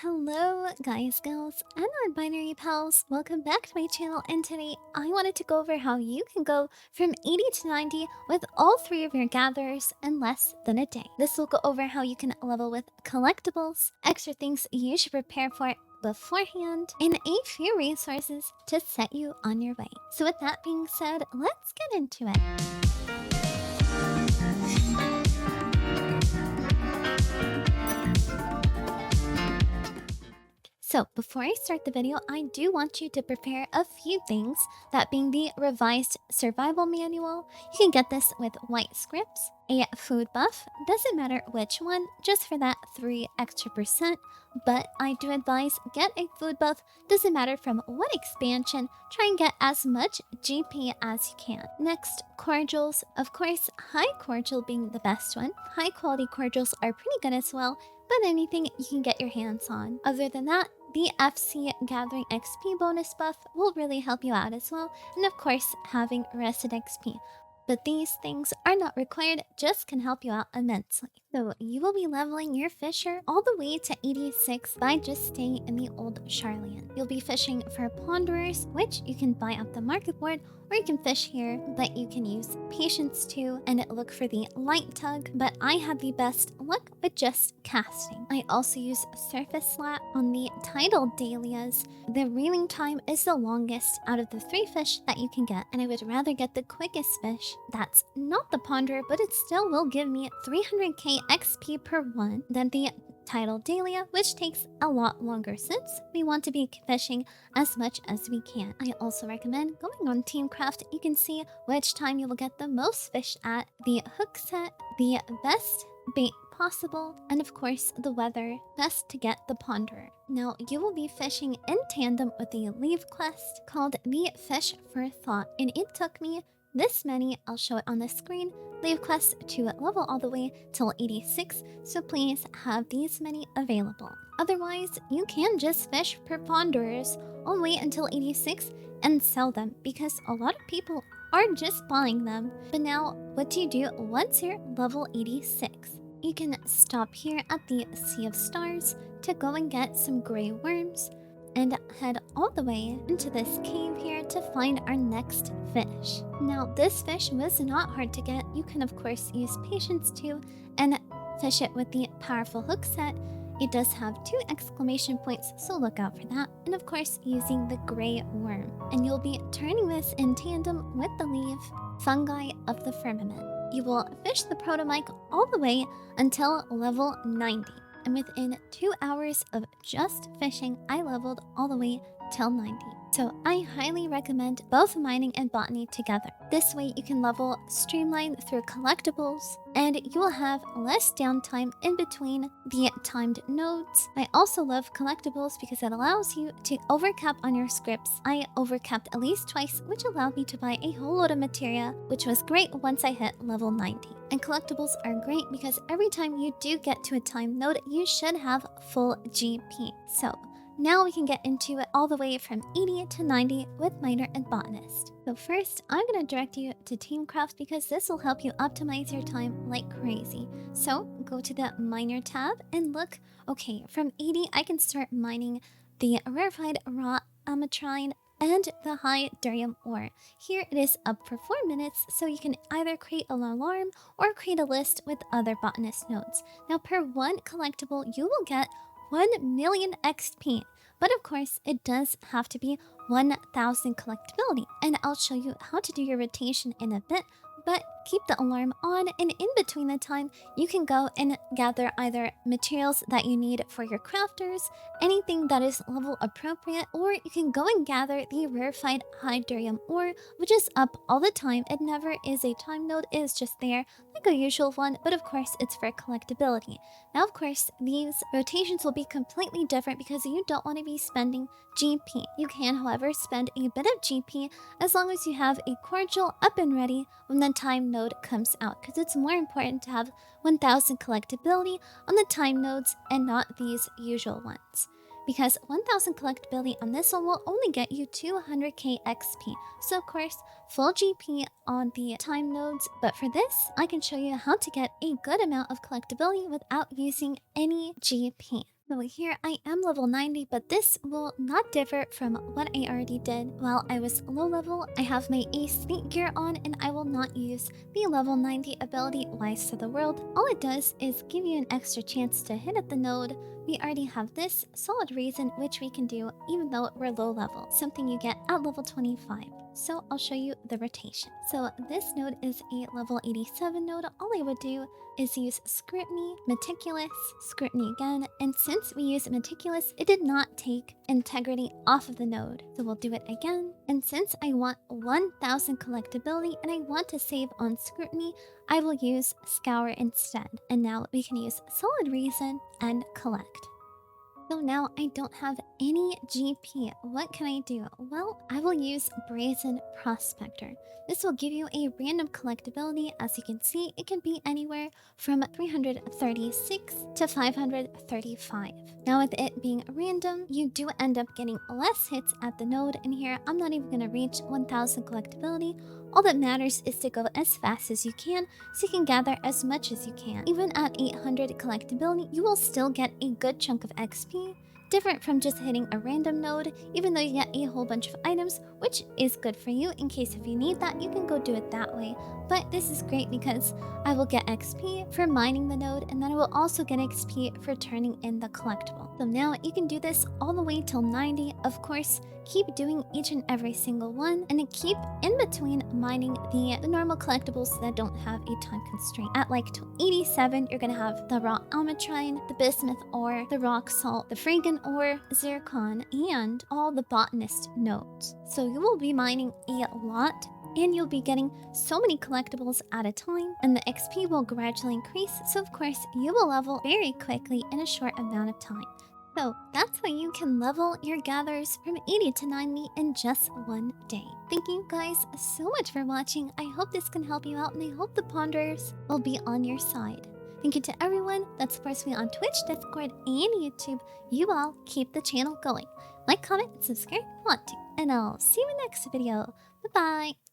Hello guys, girls, and non-binary pals. Welcome back to my channel, and today I wanted to go over how you can go from 80 to 90 with all three of your gatherers in less than a day. This will go over how you can level with collectibles, extra things you should prepare for beforehand, and a few resources to set you on your way. So with that being said, let's get into it. So before I start the video, I do want you to prepare a few things, that being the revised survival manual. You can get this with white scripts, a food buff, doesn't matter which one, just for that 3 extra percent, but I do advise get a food buff, doesn't matter from what expansion, try and get as much GP as you can. Next, cordials, of course, high cordial being the best one. High quality cordials are pretty good as well, but anything you can get your hands on. Other than that, the FC Gathering XP bonus buff will really help you out as well, and of course, having Rested XP. But these things are not required, just can help you out immensely. So you will be leveling your fisher all the way to 86 by just staying in the old Charlian. You'll be fishing for ponderers, which you can buy off the market board, or you can fish here, but you can use patience too and look for the light tug, but I had the best luck with just casting. I also use surface slap on the tidal dahlias. The reeling time is the longest out of the 3 fish that you can get, and I would rather get the quickest fish. That's not the ponderer, but it still will give me 300k XP per one than the tidal dahlia, which takes a lot longer since we want to be fishing as much as we can. I also recommend going on Teamcraft. You can see which time you will get the most fish at, the hook set, the best bait possible, and of course the weather, best to get the ponderer. Now you will be fishing in tandem with the leave quest called the Fish for Thought, and it took me this many, I'll show it on the screen, leave quests to level all the way till 86, so please have these many available. Otherwise, you can just fish per ponderers, or wait until 86 and sell them, because a lot of people are just buying them. But now, what do you do once you're level 86? You can stop here at the Sea of Stars to go and get some gray worms, and head all the way into this cave here to find our next fish. Now, this fish was not hard to get. You can of course use patience too and fish it with the powerful hook set. It does have 2 exclamation points, so look out for that. And of course, using the gray worm. And you'll be turning this in tandem with the leaf fungi of the firmament. You will fish the protomike all the way until level 90. And within 2 hours of just fishing, I leveled all the way till 90. So I highly recommend both mining and botany together. This way you can level streamlined through collectibles, and you will have less downtime in between the timed nodes. I also love collectibles because it allows you to overcap on your scripts. I overcapped at least twice, which allowed me to buy a whole load of materia, which was great once I hit level 90. And collectibles are great because every time you do get to a time node, you should have full GP. So now we can get into it all the way from 80 to 90 with Miner and Botanist. So first, I'm going to direct you to Teamcraft because this will help you optimize your time like crazy. So go to the Miner tab and look, okay, from 80 I can start mining the rarefied raw ametrine and the high durium ore. Here it is up for 4 minutes, so you can either create an alarm or create a list with other botanist nodes. Now per 1 collectible, you will get 1 million XP, but of course it does have to be 1000 collectability, and I'll show you how to do your rotation in a bit. But keep the alarm on, and in between the time, you can go and gather either materials that you need for your crafters, anything that is level appropriate, or you can go and gather the rarefied high durium ore, which is up all the time. It never is a time node, it is just there like a usual one, but of course it's for collectability. Now of course, these rotations will be completely different because you don't want to be spending GP. You can, however, spend a bit of GP as long as you have a cordial up and ready when the time node comes out, because it's more important to have 1000 collectability on the time nodes and not these usual ones. Because 1000 collectability on this one will only get you 200k XP. So of course, full GP on the time nodes, but for this, I can show you how to get a good amount of collectability without using any GP. So here I am level 90, but this will not differ from what I already did. While I was low level, I have my ace sneak gear on and I will not use the level 90 ability Wise to the World. All it does is give you an extra chance to hit at the node. We already have this solid reason which we can do even though we're low level, something you get at level 25. So I'll show you the rotation. So this node is a level 87 node. All I would do is use Scrutiny, Meticulous, Scrutiny again, and since we use Meticulous, it did not take Integrity off of the node. So we'll do it again, and since I want 1000 collectability and I want to save on Scrutiny, I will use Scour instead. And now we can use Solid Reason and Collect. So now I don't have any GP. What can I do? Well, I will use Brazen Prospector. This will give you a random collectability. As you can see, it can be anywhere from 336 to 535. Now with it being random, you do end up getting less hits at the node. And here, I'm not even going to reach 1000 collectability. All that matters is to go as fast as you can so you can gather as much as you can. Even at 800 collectability, you will still get a good chunk of XP, different from just hitting a random node, even though you get a whole bunch of items, which is good for you in case if you need that, you can go do it that way. But this is great because I will get XP for mining the node, and then I will also get XP for turning in the collectible. So now you can do this all the way till 90. Of course, keep doing each and every single one, and then keep in between mining the normal collectibles that don't have a time constraint. At like 87, you're gonna have the raw almatrine, the bismuth ore, the rock salt, the fragan ore, zircon, and all the botanist nodes. So you will be mining a lot, and you'll be getting so many collectibles at a time, and the XP will gradually increase, so of course you will level very quickly in a short amount of time. So that's how you can level your gatherers from 80 to 90 in just one day. Thank you guys so much for watching. I hope this can help you out, and I hope the Ponderers will be on your side. Thank you to everyone that supports me on Twitch, Discord, and YouTube. You all keep the channel going. Like, comment, and subscribe if you want to. And I'll see you in the next video. Bye-bye.